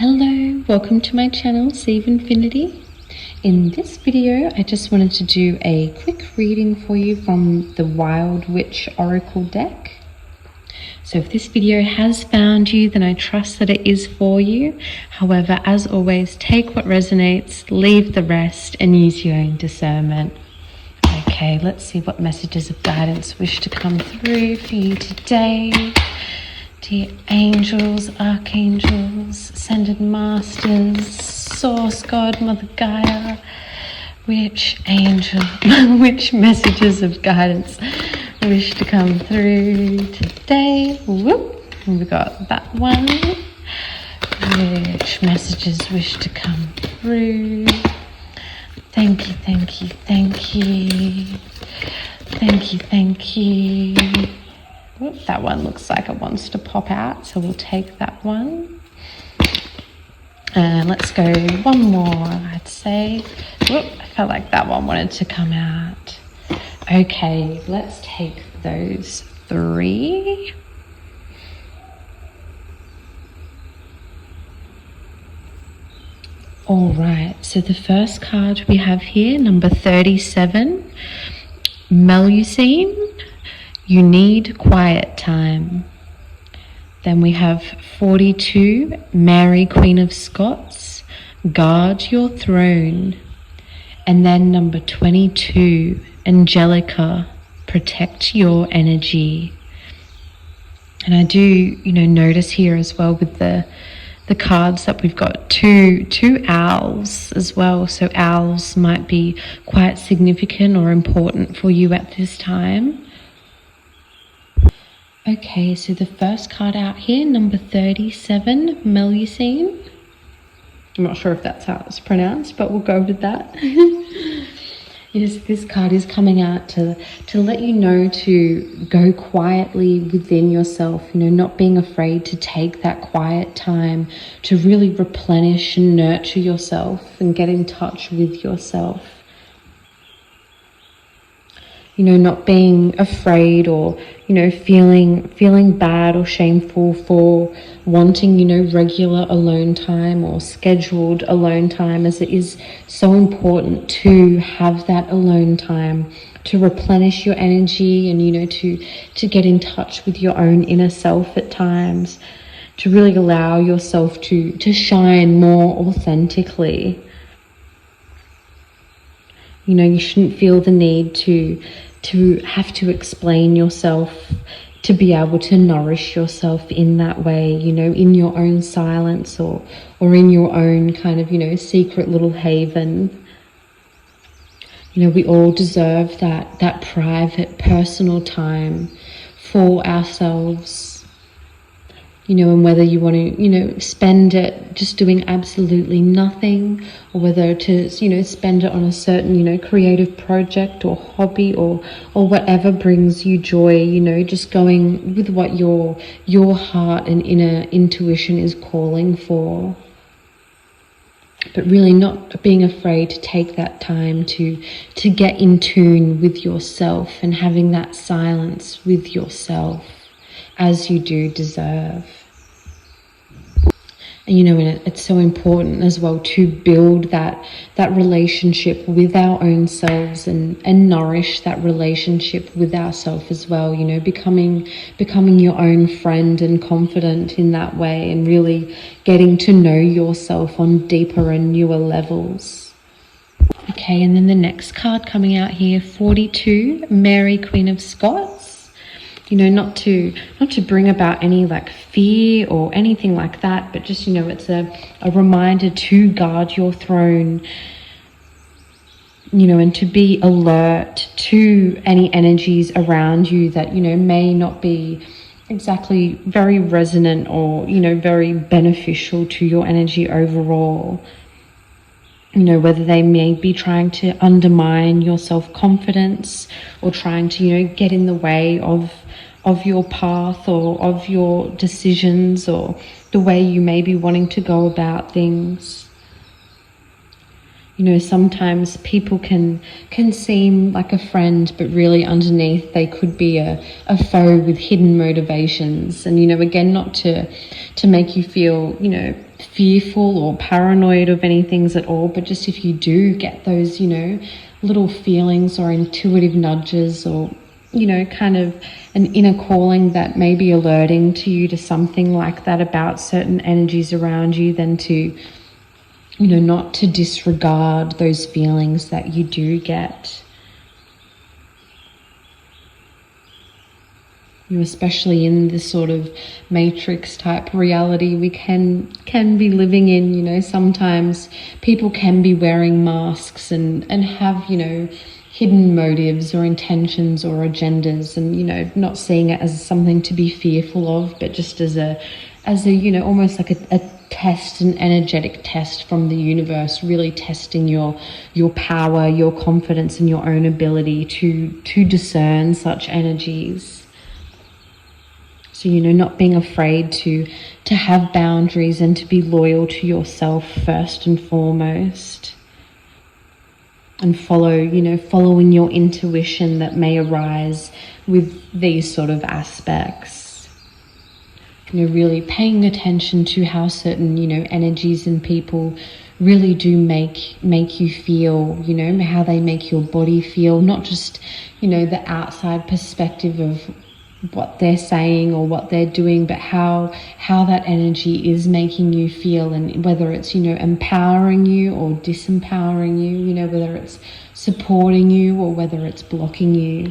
Hello, welcome to my channel, Save Infinity. In this video, I just wanted to do a quick reading for you from the Wild Witch Oracle deck. So if this video has found you, then I trust that it is for you. However, as always, take what resonates, leave the rest, and use your own discernment. Okay, let's see what messages of guidance wish to come through for you today. Dear angels, archangels, ascended masters, source god, mother Gaia, which angel, which messages of guidance wish to come through today? Whoop, we got that one. Which messages wish to come through? Thank you, thank you, thank you. Thank you, thank you. Whoop, that one looks like it wants to pop out, so we'll take that one. And let's go one more, I'd say. Whoop, I felt like that one wanted to come out. Okay, let's take those three. All right, so the first card we have here, number 37, Melusine. You need quiet time. Then we have 42, Mary, Queen of Scots, guard your throne. And then number 22, Angelica, protect your energy. And I do, notice here as well with the cards that we've got two owls as well. So owls might be quite significant or important for you at this time. Okay, so the first card out here, number 37, Melusine. I'm not sure if that's how it's pronounced, but we'll go with that. Yes, this card is coming out to let you know to go quietly within yourself, not being afraid to take that quiet time to really replenish and nurture yourself and get in touch with yourself. Not being afraid or, feeling bad or shameful for wanting, regular alone time or scheduled alone time, as it is so important to have that alone time to replenish your energy and, to get in touch with your own inner self at times, to really allow yourself to shine more authentically. You shouldn't feel the need to have to explain yourself, to be able to nourish yourself in that way, in your own silence or in your own kind of, secret little haven. We all deserve that private, personal time for ourselves. And whether you want to, spend it just doing absolutely nothing, or whether to, spend it on a certain, creative project or hobby or whatever brings you joy, just going with what your heart and inner intuition is calling for. But really not being afraid to take that time to get in tune with yourself and having that silence with yourself, as you do deserve. And and it's so important as well to build that relationship with our own selves and nourish that relationship with ourselves as well, becoming your own friend and confident in that way, and really getting to know yourself on deeper and newer levels. Okay, and then the next card coming out here, 42, Mary, Queen of Scots. Not to bring about any fear or anything like that, but just, it's a reminder to guard your throne, and to be alert to any energies around you that, may not be exactly very resonant or, very beneficial to your energy overall. Whether they may be trying to undermine your self-confidence or trying to, get in the way of your path or of your decisions or the way you may be wanting to go about things. You know, sometimes people can seem like a friend, but really underneath they could be a foe with hidden motivations. And, you know, again, not to make you feel, you know, fearful or paranoid of any things at all, but just if you do get those, you know, little feelings or intuitive nudges, or, you know, kind of an inner calling that may be alerting to you to something like that about certain energies around you, then to, you know, not to disregard those feelings that you do get. You know, especially in this sort of matrix type reality we can be living in, you know, sometimes people can be wearing masks and have, you know, hidden motives or intentions or agendas, and, you know, not seeing it as something to be fearful of, but just as a, you know, almost like a test, an energetic test from the universe, really testing your power, your confidence, and your own ability to discern such energies. So, you know, not being afraid to have boundaries and to be loyal to yourself first and foremost, and following your intuition that may arise with these sort of aspects. You know, really paying attention to how certain, you know, energies and people really do make you feel, you know, how they make your body feel, not just, you know, the outside perspective of what they're saying or what they're doing, but how that energy is making you feel, and whether it's, you know, empowering you or disempowering you, you know, whether it's supporting you or whether it's blocking you.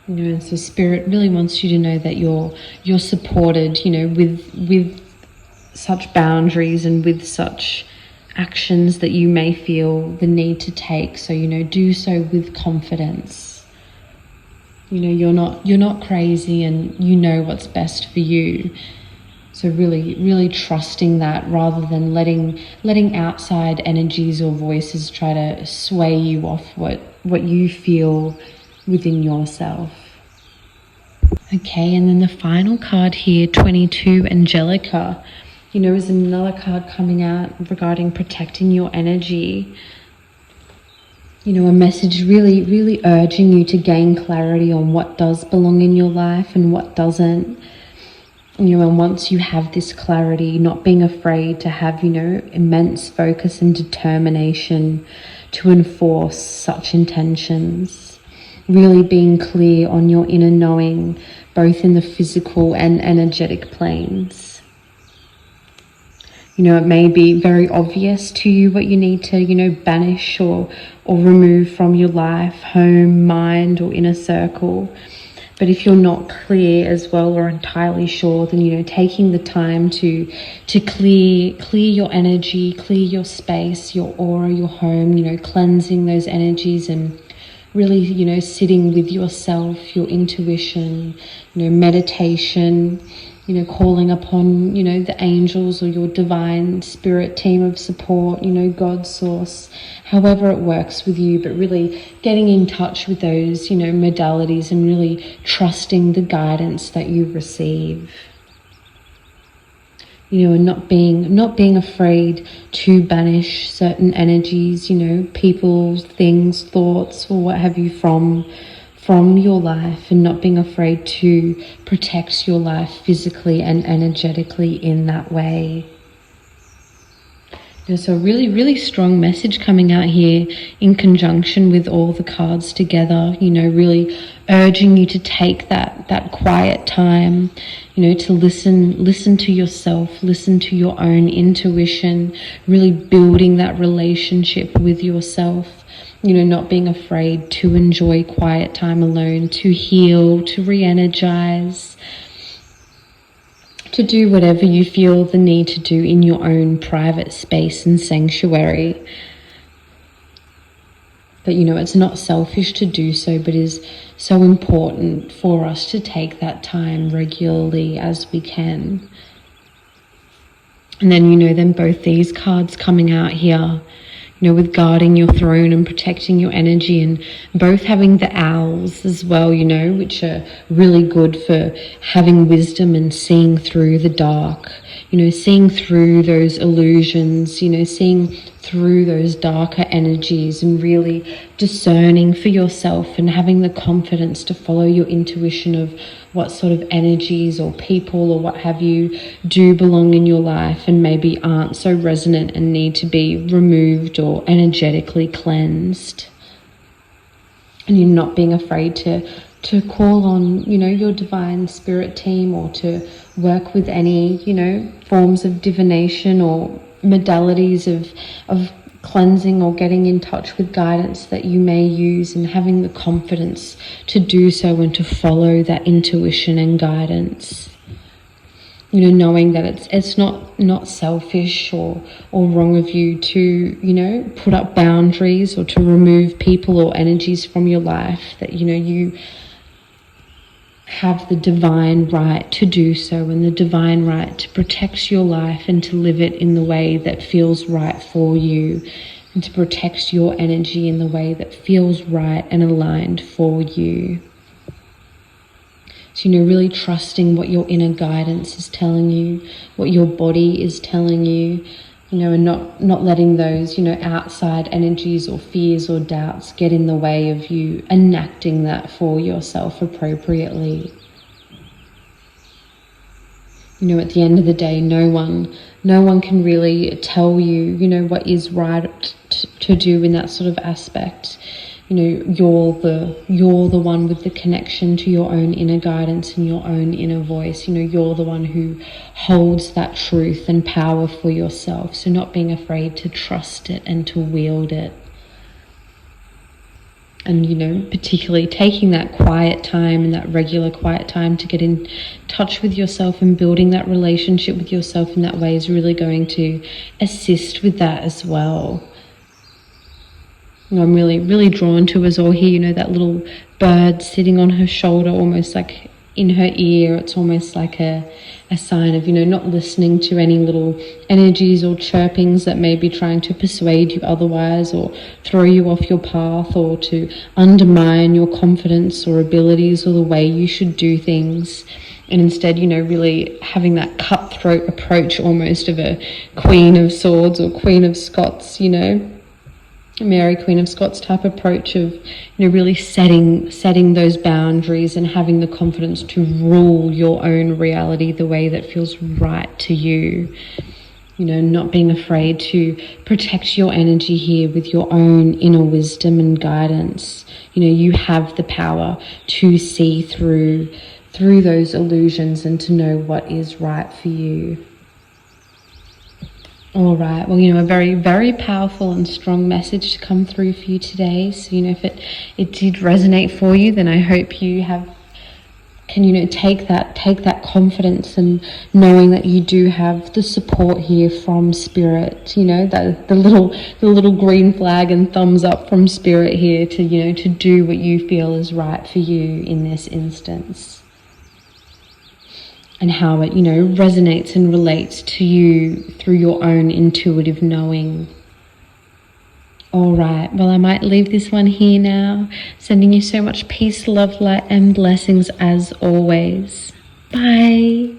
You know, and so Spirit really wants you to know that you're supported, you know, with such boundaries and with such actions that you may feel the need to take. So, you know, do so with confidence. You know, you're not crazy, and you know what's best for you. So really trusting that, rather than letting outside energies or voices try to sway you off what you feel within yourself. Okay, and then the final card here, 22, Angelica, you know, is another card coming out regarding protecting your energy. You know, a message really urging you to gain clarity on what does belong in your life and what doesn't. You know, and once you have this clarity, not being afraid to have, you know, immense focus and determination to enforce such intentions. Really being clear on your inner knowing, both in the physical and energetic planes. You know, it may be very obvious to you what you need to, you know, banish or remove from your life, home, mind, or inner circle. But if you're not clear as well or entirely sure, then, you know, taking the time to clear your energy, clear your space, your aura, your home, you know, cleansing those energies, and really, you know, sitting with yourself, your intuition, you know, meditation, you know, calling upon, you know, the angels or your divine spirit team of support, you know, God source, however it works with you, but really getting in touch with those, you know, modalities, and really trusting the guidance that you receive. You know, and not being afraid to banish certain energies, you know, people, things, thoughts, or what have you from your life, and not being afraid to protect your life physically and energetically in that way. You know, so a really strong message coming out here in conjunction with all the cards together, you know, really urging you to take that quiet time, you know, to listen to yourself, listen to your own intuition, really building that relationship with yourself. You know, not being afraid to enjoy quiet time alone, to heal, to re-energize, to do whatever you feel the need to do in your own private space and sanctuary. But, you know, it's not selfish to do so, but is so important for us to take that time regularly as we can. And then, you know, then both these cards coming out here, you know, with guarding your throne and protecting your energy, and both having the owls as well, you know, which are really good for having wisdom and seeing through the dark, you know, seeing through those illusions, you know, seeing through those darker energies and really discerning for yourself and having the confidence to follow your intuition of what sort of energies or people or what have you do belong in your life and maybe aren't so resonant and need to be removed or energetically cleansed. And you're not being afraid to call on, your divine spirit team, or to work with any, forms of divination or modalities of cleansing or getting in touch with guidance that you may use, and having the confidence to do so and to follow that intuition and guidance. Knowing that it's not selfish or wrong of you to, put up boundaries or to remove people or energies from your life, that, you have the divine right to do so, and the divine right to protect your life and to live it in the way that feels right for you, and to protect your energy in the way that feels right and aligned for you. So, really trusting what your inner guidance is telling you, what your body is telling you, and not letting those, outside energies or fears or doubts get in the way of you enacting that for yourself appropriately. At the end of the day, no one can really tell you, what is right to do in that sort of aspect. You're the one with the connection to your own inner guidance and your own inner voice. You're the one who holds that truth and power for yourself. So not being afraid to trust it and to wield it. And, particularly taking that quiet time and that regular quiet time to get in touch with yourself and building that relationship with yourself in that way is really going to assist with that as well. I'm really, really drawn to us all here, that little bird sitting on her shoulder, almost like in her ear. It's almost like a sign of, not listening to any little energies or chirpings that may be trying to persuade you otherwise, or throw you off your path, or to undermine your confidence or abilities or the way you should do things. And instead, really having that cutthroat approach almost of a Queen of Swords or Queen of Scots, Mary, Queen of Scots type approach of, really setting those boundaries and having the confidence to rule your own reality the way that feels right to you. Not being afraid to protect your energy here with your own inner wisdom and guidance. You have the power to see through those illusions and to know what is right for you. All right, well, a very, very powerful and strong message to come through for you today. So, if it did resonate for you, then I hope you can take that confidence and knowing that you do have the support here from Spirit, the little green flag and thumbs up from Spirit here to do what you feel is right for you in this instance. And how it, resonates and relates to you through your own intuitive knowing. All right, well, I might leave this one here now. Sending you so much peace, love, light, and blessings as always. Bye.